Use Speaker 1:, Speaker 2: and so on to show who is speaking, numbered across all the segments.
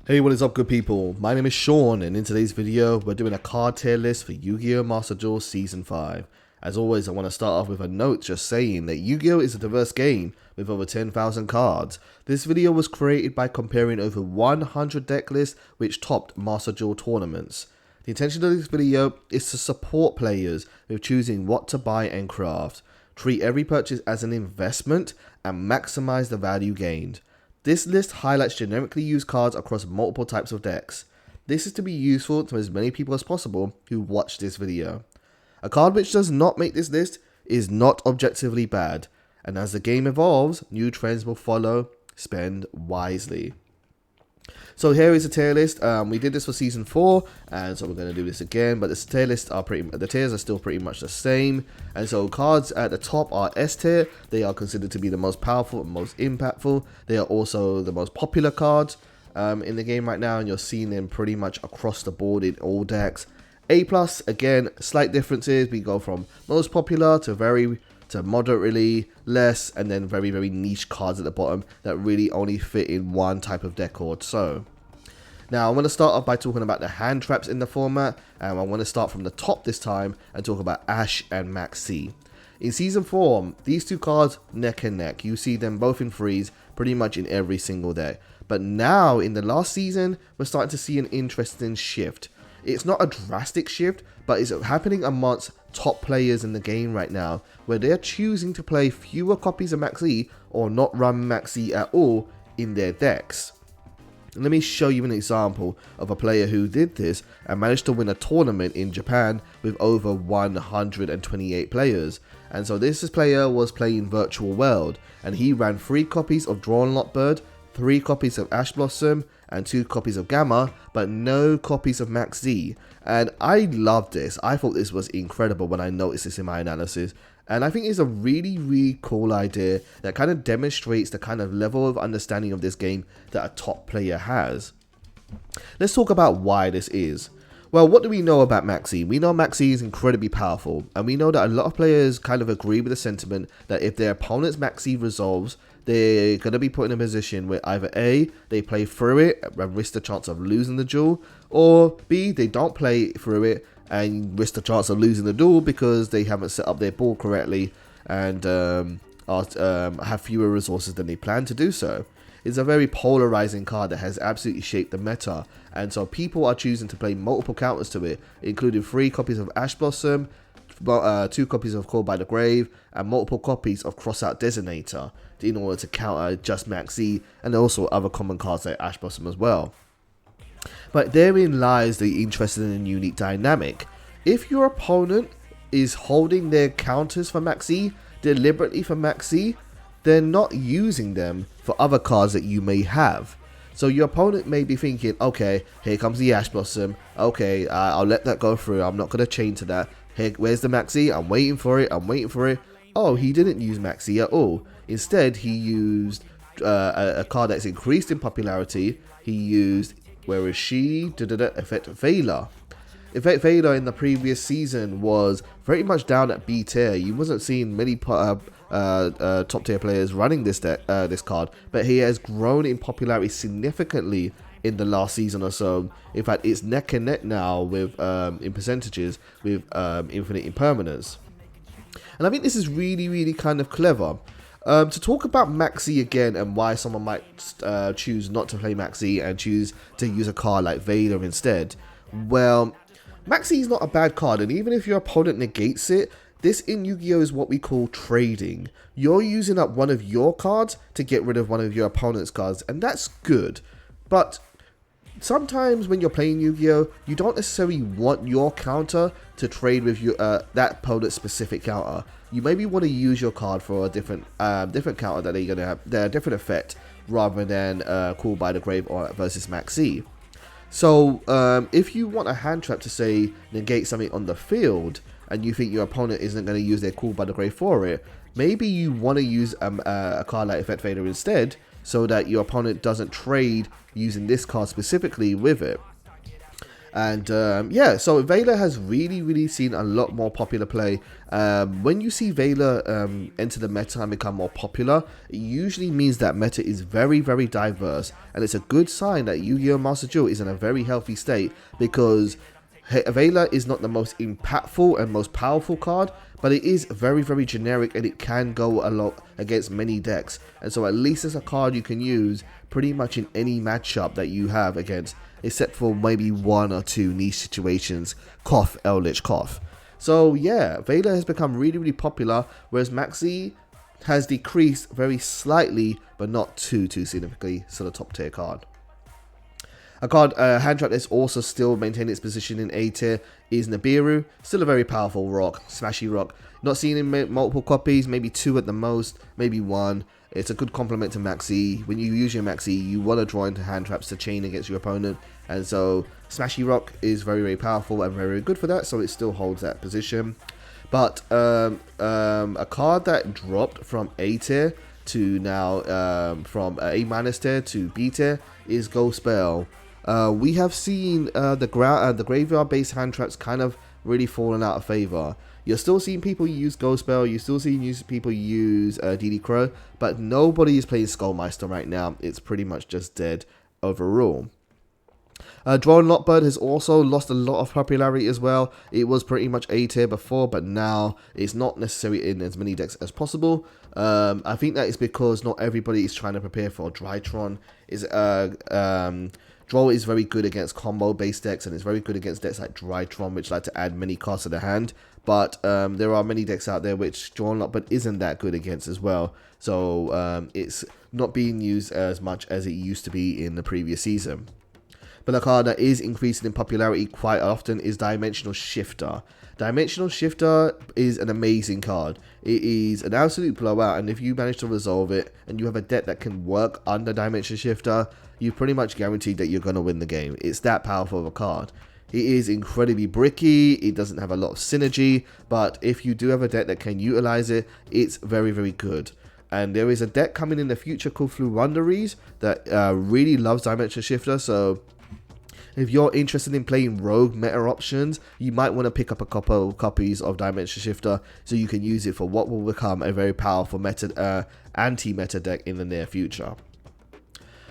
Speaker 1: Hey, what is up, good people? My name is Sean, and in today's video, we're doing a card tier list for Yu-Gi-Oh! Master Duel Season 5. As always, I want to start off with a note just saying that Yu-Gi-Oh! Is a diverse game with over 10,000 cards. This video was created by comparing over 100 deck lists which topped Master Duel tournaments. The intention of this video is to support players with choosing what to buy and craft, treat every purchase as an investment, and maximize the value gained. This list highlights generically used cards across multiple types of decks. This is to be useful to as many people as possible who watch this video. A card which does not make this list is not objectively bad, and as the game evolves, new trends will follow. Spend wisely. So here is a tier list. We did this for season 4, and so we're going to do this again. But the tiers are still pretty much the same. And so cards at the top are S tier. They are considered to be the most powerful and most impactful. They are also the most popular cards in the game right now, and you're seeing them pretty much across the board in all decks. A plus, again, slight differences. We go from most popular to moderately less, and then very niche cards at the bottom that really only fit in one type of deck or so. Now I'm going to start off by talking about the hand traps in the format, and I want to start from the top this time and talk about Ash and Maxx C. In season 4, these two cards neck and neck. You see them both in freeze pretty much in every single deck. But now in the last season, we're starting to see an interesting shift. It's not a drastic shift, but it's happening amongst top players in the game right now, where they're choosing to play fewer copies of Maxx C or not run Maxx C at all in their decks. Let me show you an example of a player who did this and managed to win a tournament in Japan with over 128 players. And so this player was playing Virtual World, and he ran 3 copies of Droll, 3 copies of Ash Blossom, and 2 copies of Gamma, but no copies of Maxx C. And I loved this. I thought this was incredible when I noticed this in my analysis. And I think it's a really cool idea that kind of demonstrates the kind of level of understanding of this game that a top player has. Let's talk about why this is. Well, what do we know about Maxx C? We know Maxx C is incredibly powerful, and we know that a lot of players kind of agree with the sentiment that if their opponent's Maxx C resolves, they're going to be put in a position where either A, they play through it and risk the chance of losing the duel, or B, they don't play through it and risk the chance of losing the duel because they haven't set up their board correctly and have fewer resources than they plan to do so. It's a very polarizing card that has absolutely shaped the meta, and so people are choosing to play multiple counters to it, including 3 copies of Ash Blossom, 2 copies of Call by the Grave, and multiple copies of Crossout Designator in order to counter just Maxx C and also other common cards like Ash Blossom as well. But therein lies the interesting and unique dynamic. If your opponent is holding their counters for Maxx C deliberately for Maxx C, they're not using them for other cards that you may have. So your opponent may be thinking, okay, here comes the Ash Blossom, okay, I'll let that go through, I'm not going to chain to that. Here, where's the Maxx C? I'm waiting for it. Oh, he didn't use Maxx C at all. Instead, he used a card that's increased in popularity. He used, where is she? Effect Veiler. Effect Veiler in the previous season was very much down at B tier. You wasn't seeing many top tier players running this card, but he has grown in popularity significantly in the last season or so. In fact, it's neck and neck now with in percentages with Infinite Impermanence. And I think this is really kind of clever. To talk about Maxx C again and why someone might choose not to play Maxx C and choose to use a card like Veiler instead. Well, Maxx C is not a bad card, and even if your opponent negates it, this in Yu-Gi-Oh! Is what we call trading. You're using up one of your cards to get rid of one of your opponent's cards, and that's good. But sometimes when you're playing Yu-Gi-Oh!, you don't necessarily want your counter to trade with your, that opponent's specific counter. You maybe want to use your card for a different counter that they're going to have, a different effect, rather than Call by the Grave or versus Maxx C. So if you want a hand trap to say negate something on the field, and you think your opponent isn't going to use their Call by the Grave for it, maybe you want to use a card like Effect Veiler instead, so that your opponent doesn't trade using this card specifically with it. And yeah, so Veiler has really seen a lot more popular play. When you see Veiler enter the meta and become more popular, it usually means that meta is very diverse, and it's a good sign that Yu-Gi-Oh! Master Duel is in a very healthy state, because Veiler is not the most impactful and most powerful card, but it is very generic, and it can go a lot against many decks. And so at least it's a card you can use pretty much in any matchup that you have against, except for maybe 1 or 2 niche situations, cough, Eldritch, cough. So yeah, Veiler has become really popular, whereas Maxx C has decreased very slightly, but not too significantly, so the top tier card. A card, hand trap that's also still maintaining its position in A tier is Nibiru. Still a very powerful rock, smashy rock. Not seen in multiple copies, maybe 2 at the most, maybe 1. It's a good complement to Maxx C. When you use your Maxx C, you want to draw into hand traps to chain against your opponent. And so Smashy Rock is very powerful and very good for that, so it still holds that position. But a card that dropped from A tier to now from A- tier to B tier is Ghost Belle. We have seen the graveyard based hand traps kind of really fallen out of favor. You're still seeing people use Ghost Belle, you're still seeing people use DD Crow, but nobody is playing Skullmeister right now. It's pretty much just dead overall. Droll and Lockbird has also lost a lot of popularity as well. It was pretty much A tier before, but now it's not necessarily in as many decks as possible. I think that is because not everybody is trying to prepare for Drytron. Droll is very good against combo based decks, and it's very good against decks like Drytron, which like to add many cards to the hand. But there are many decks out there which Droll and Lockbird isn't that good against as well. So it's not being used as much as it used to be in the previous season. But a card that is increasing in popularity quite often is Dimensional Shifter. Dimensional Shifter is an amazing card. It is an absolute blowout, and if you manage to resolve it and you have a deck that can work under Dimensional Shifter, you pretty much guaranteed that you're going to win the game. It's that powerful of a card. It is incredibly bricky, it doesn't have a lot of synergy, but if you do have a deck that can utilize it, it's very good. And there is a deck coming in the future called Floowandereeze that really loves Dimensional Shifter, so if you're interested in playing rogue meta options, you might want to pick up a couple of copies of Dimension Shifter so you can use it for what will become a very powerful meta, anti-meta deck in the near future.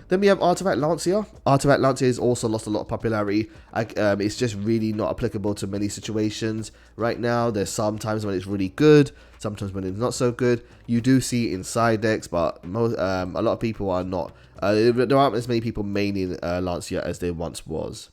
Speaker 1: Then we have Artifact Lancea. Artifact Lancea has also lost a lot of popularity. It's just really not applicable to many situations right now. There's sometimes when it's really good, sometimes when it's not so good. You do see it in side decks, but a lot of people are not. There aren't as many people maining Lancea as there once was.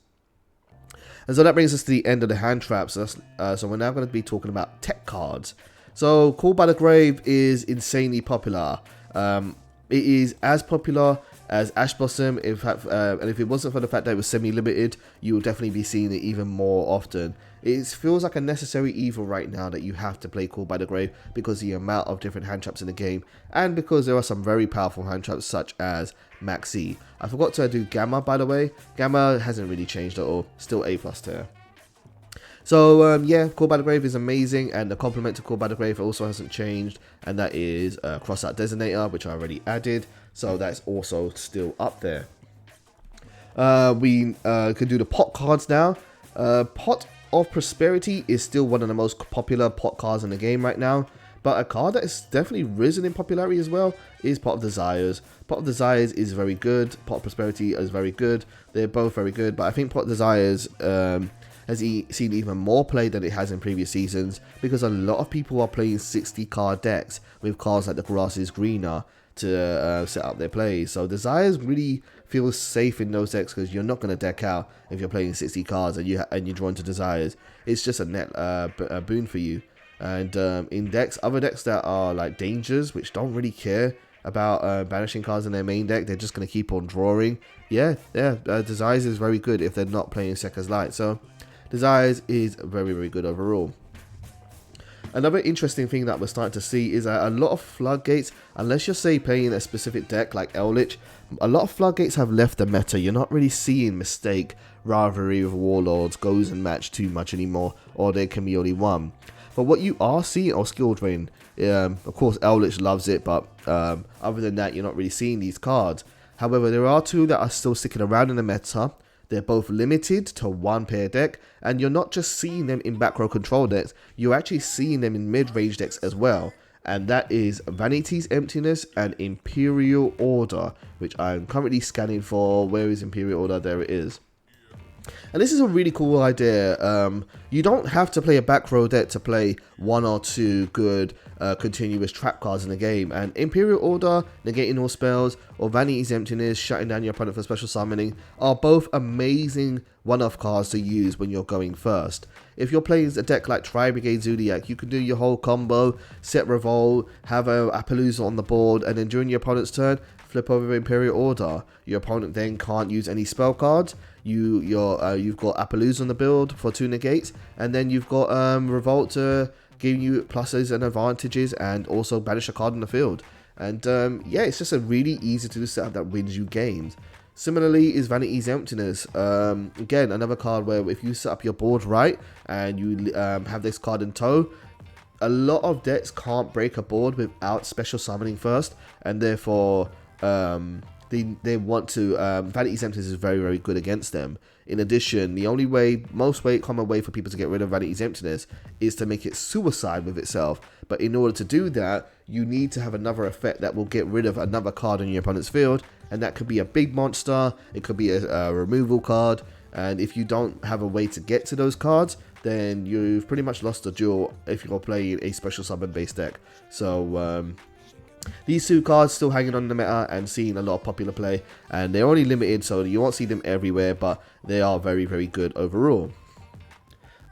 Speaker 1: And so that brings us to the end of the hand traps. So we're now going to be talking about tech cards. So Call by the Grave is insanely popular. It is as popular as Ash Blossom, in fact, and if it wasn't for the fact that it was semi-limited, you will definitely be seeing it even more often. It feels like a necessary evil right now that you have to play Call by the Grave because of the amount of different hand traps in the game, and because there are some very powerful hand traps such as Maxx C. I forgot to do Gamma, by the way. Gamma hasn't really changed at all, still A+ tier. So yeah, Call by the Grave is amazing, and the complement to Call by the Grave also hasn't changed, and that is Crossout Designator, which I already added, so that's also still up there. We can do the pot cards now. Pot of Prosperity is still one of the most popular pot cards in the game right now, but a card that has definitely risen in popularity as well is Pot of Desires. Pot of Desires is very good, Pot of Prosperity is very good, they're both very good, but I think Pot of Desires has seen even more play than it has in previous seasons, because a lot of people are playing 60 card decks with cards like the grass is greener to set up their plays. So Desires really feels safe in those decks because you're not going to deck out if you're playing 60 cards and you're drawn to Desires. It's just a net a boon for you. And in other decks that are like Dangers, which don't really care about banishing cards in their main deck, they're just going to keep on drawing. Desires is very good if they're not playing Sekka's Light. So Desires is very good overall. Another interesting thing that we're starting to see is that a lot of Floodgates, unless you're say playing a specific deck like Eldritch, a lot of Floodgates have left the meta. You're not really seeing Mistake, Rivalry of Warlords, Goes and Match too much anymore, or there can be only one. But what you are seeing, or Skill Drain, of course Eldritch loves it, but other than that you're not really seeing these cards. However, there are two that are still sticking around in the meta. They're both limited to one pair deck, and you're not just seeing them in back row control decks, you're actually seeing them in mid-range decks as well. And that is Vanity's Emptiness and Imperial Order, which I'm currently scanning for. Where is Imperial Order? There it is. And this is a really cool idea. You don't have to play a back row deck to play one or two good continuous trap cards in the game. And Imperial Order, negating all spells, or Vanity's Emptiness, shutting down your opponent for special summoning, are both amazing one-off cards to use when you're going first. If you're playing a deck like Tri-Brigade Zodiac, you can do your whole combo, set Revolt, have a Apollousa on the board, and then during your opponent's turn, flip over Imperial Order. Your opponent then can't use any spell cards. You've got Apollousa on the build for 2 negates, and then you've got Revolt to give you pluses and advantages, and also banish a card in the field. And yeah, it's just a really easy to do setup that wins you games. Similarly is Vanity's Emptiness. Again, another card where if you set up your board right and you have this card in tow, a lot of decks can't break a board without special summoning first, and therefore they want to. Vanity's Emptiness is very, very good against them. In addition, the most common way for people to get rid of Vanity's Emptiness is to make it suicide with itself. But in order to do that, you need to have another effect that will get rid of another card in your opponent's field, and that could be a big monster, it could be a removal card, and if you don't have a way to get to those cards, then you've pretty much lost the duel if you're playing a special summon based deck. So these two cards still hanging on the meta and seeing a lot of popular play, and they're only limited, so you won't see them everywhere, but they are very, very good overall.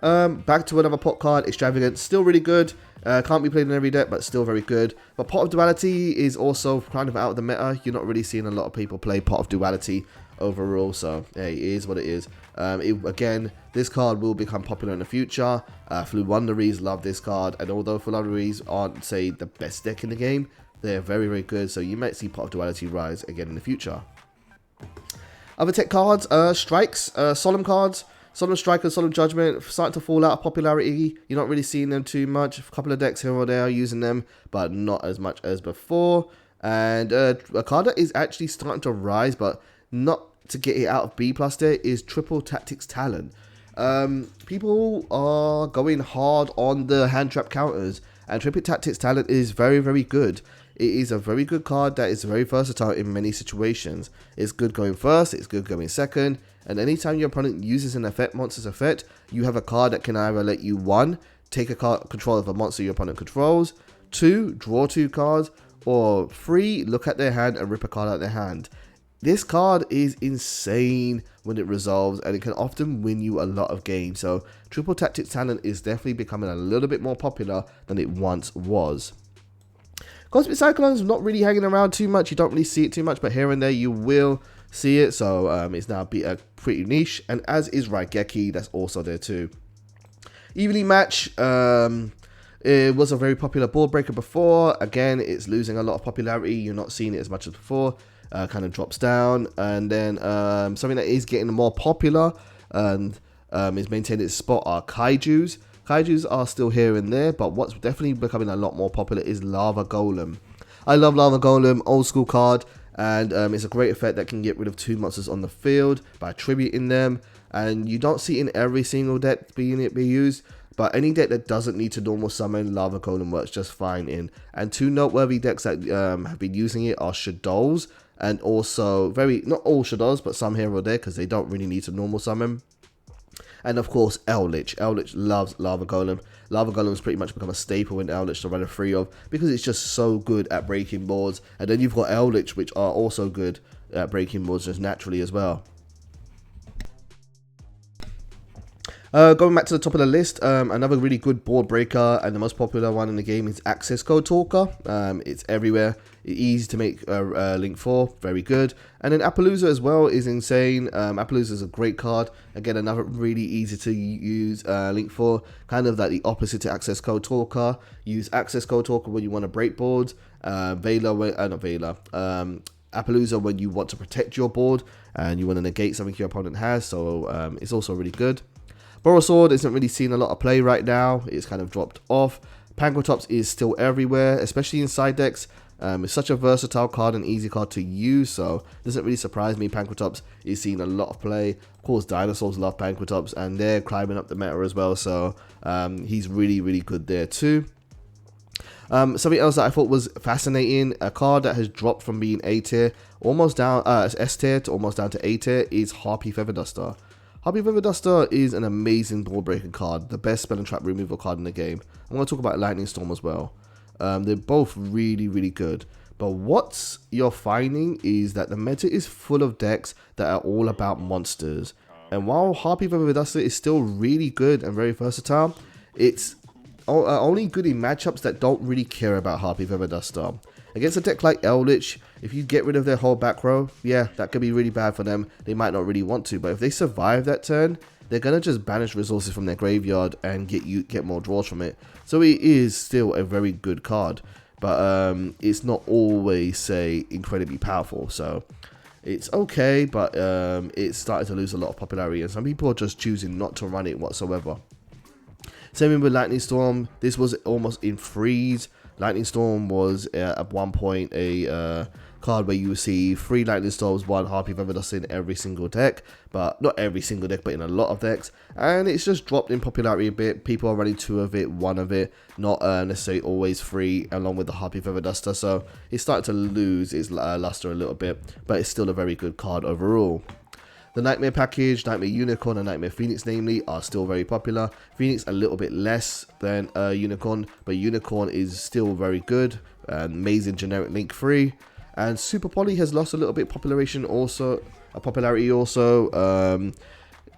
Speaker 1: Back to another pot card, Extravagance, still really good. Can't be played in every deck, but still very good. But Pot of Duality is also kind of out of the meta. You're not really seeing a lot of people play Pot of Duality overall, so hey, it is what it is. Again, this card will become popular in the future. Floowandereeze love this card, and although Floowandereeze aren't, say, the best deck in the game, they're very, very good, so you might see Pot of Duality rise again in the future. Other tech cards, strikes, Solemn cards. Solemn Strike and Solemn Judgment starting to fall out of popularity. You're not really seeing them too much. A couple of decks here or there are using them, but not as much as before. And a card that is actually starting to rise, but not to get it out of B+ there, is Triple Tactics Talent. People are going hard on the hand trap counters, and Triple Tactics Talent is very, very good. It is a very good card that is very versatile in many situations. It's good going first, it's good going second, and anytime your opponent uses an effect, monster's effect, you have a card that can either let you 1, take a card control of a monster your opponent controls, 2, draw 2 cards, or 3, look at their hand and rip a card out of their hand. This card is insane when it resolves, and it can often win you a lot of games. So Triple Tactics Talent is definitely becoming a little bit more popular than it once was. Cosmic Cyclone's not really hanging around too much. You don't really see it too much, but here and there you will see it. So it's now pretty niche, and as is Raigeki, that's also there too. Evenly Match, it was a very popular board breaker before. Again, it's losing a lot of popularity. You're not seeing it as much as before. Kind of drops down, and then something that is getting more popular and is maintaining its spot are Kaijus. Kaijus are still here and there, but what's definitely becoming a lot more popular is Lava Golem. I love Lava Golem, old school card, and it's a great effect that can get rid of 2 monsters on the field by tributing them, and you don't see it in every single deck be used, but any deck that doesn't need to normal summon, Lava Golem works just fine in. And 2 noteworthy decks that have been using it are Shadows, and also not all Shadows, but some here or there, because they don't really need to normal summon. And of course, Eldritch. Eldritch loves Lava Golem. Lava Golem's pretty much become a staple in Eldritch to run a free of, because it's just so good at breaking boards. And then you've got Eldritch, which are also good at breaking boards just naturally as well. Going back to the top of the list, another really good board breaker and the most popular one in the game is Accesscode Talker. It's everywhere. It's easy to make a link for, very good. And then Apollousa as well is insane. Apollousa is a great card. Again, another really easy to use link for, kind of like the opposite to Accesscode Talker. Use Accesscode Talker when you want to break boards. Apollousa when you want to protect your board and you want to negate something your opponent has. So it's also really good. Borrelsword isn't really seeing a lot of play right now. It's kind of dropped off. Pankratops is still everywhere, especially in side decks. It's such a versatile card and easy card to use, so it doesn't really surprise me Pankratops is seeing a lot of play. Of course, dinosaurs love Pankratops, and they're climbing up the meta as well, so he's really good there too. Something else that I thought was fascinating, a card that has dropped from being A tier, almost down, S tier to almost down to A tier, is Harpie Feather Duster. Harpie Feather Duster is an amazing board breaking card, the best spell and trap removal card in the game. I'm going to talk about Lightning Storm as well. They're both really good. But what you're finding is that the meta is full of decks that are all about monsters. And while Harpie Feather Duster is still really good and very versatile, it's only good in matchups that don't really care about Harpie Feather Duster. Against a deck like Eldritch, if you get rid of their whole back row, yeah, that could be really bad for them. They might not really want to, but if they survive that turn, they're going to just banish resources from their graveyard and get more draws from it. So it is still a very good card, but it's not always, say, incredibly powerful. So it's okay, but it's starting to lose a lot of popularity, and some people are just choosing not to run it whatsoever. Same with Lightning Storm. This was almost in freeze. Lightning Storm was at one point a card where you would see 3 Lightning Storms, 1 Harpie Feather Duster in every single deck, but not every single deck, but in a lot of decks, and it's just dropped in popularity a bit. People are running 2 of it, 1 of it, not necessarily always 3, along with the Harpie Feather Duster, so it's starting to lose its luster a little bit, but it's still a very good card overall. The Knightmare package, Knightmare Unicorn and Knightmare Phoenix namely, are still very popular. Phoenix a little bit less than Unicorn, but Unicorn is still very good, amazing generic link free. And Super Poly has lost a little bit popularity also,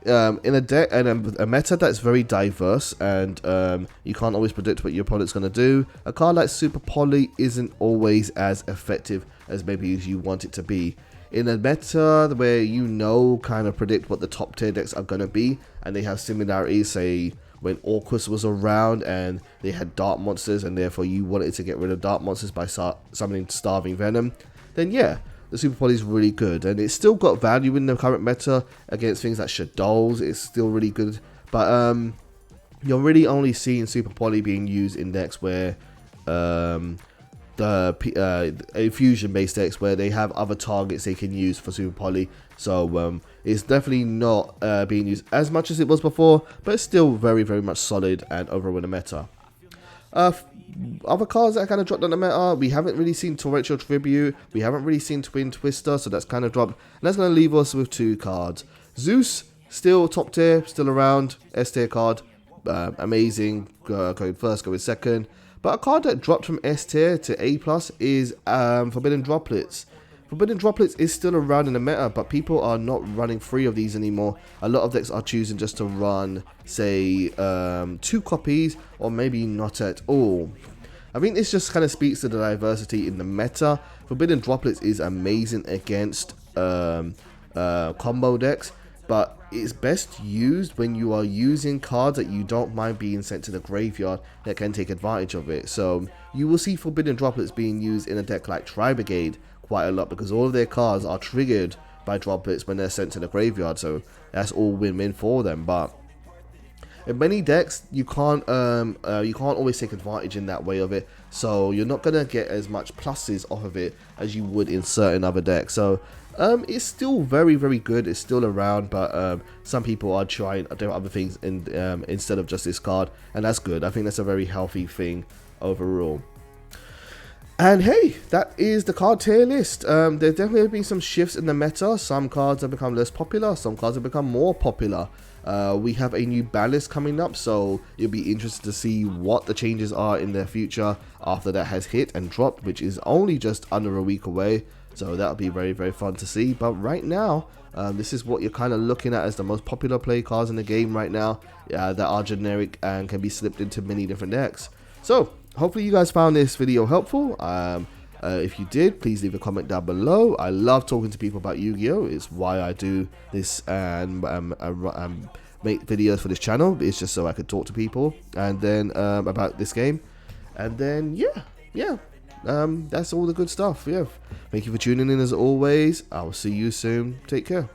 Speaker 1: in a deck and a meta that's very diverse, and you can't always predict what your opponent's going to do. A card like Super Poly isn't always as effective as maybe as you want it to be. In a meta where kind of predict what the top tier decks are going to be, and they have similarities, say when Orcus was around and they had Dark Monsters, and therefore you wanted to get rid of Dark Monsters by summoning Starving Venom, then yeah, the Super Poly is really good, and it's still got value in the current meta against things like Shadows. It's still really good, but you're really only seeing Super Poly being used in decks where fusion based decks where they have other targets they can use for Super Poly, so it's definitely not being used as much as it was before, but it's still very much solid and overall in the meta. Other cards that kind of dropped on the meta, we haven't really seen Torrential Tribute, we haven't really seen Twin Twister, so that's kind of dropped, and that's going to leave us with 2 cards. Zeus, still top tier, still around, S tier card, amazing, going first, going second. But a card that dropped from S tier to A+ is Forbidden Droplets. Forbidden Droplets is still around in the meta, but people are not running 3 of these anymore. A lot of decks are choosing just to run, say, 2 copies, or maybe not at all. I think this just kind of speaks to the diversity in the meta. Forbidden Droplets is amazing against combo decks, but it's best used when you are using cards that you don't mind being sent to the graveyard that can take advantage of it. So you will see Forbidden Droplets being used in a deck like Tri-Brigade quite a lot, because all of their cards are triggered by droplets when they're sent to the graveyard, so that's all win-win for them. But in many decks, you can't always take advantage in that way of it, so you're not gonna get as much pluses off of it as you would in certain other decks. So it's still very good, it's still around, but some people are trying to do other things instead of just this card, and that's good. I think that's a very healthy thing overall. And hey, that is the card tier list. There's definitely been some shifts in the meta. Some cards have become less popular, some cards have become more popular. We have a new ban list coming up, so you'll be interested to see what the changes are in the future after that has hit and dropped, which is only just under a week away. So that'll be very fun to see. But right now, this is what you're kind of looking at as the most popular play cards in the game right now, that are generic and can be slipped into many different decks. So hopefully you guys found this video helpful. If you did, please leave a comment down below. I love talking to people about Yu-Gi-Oh! It's why I do this and make videos for this channel. It's just so I could talk to people and then about this game. And then yeah, that's all the good stuff. Yeah, thank you for tuning in as always. I will see you soon. Take care.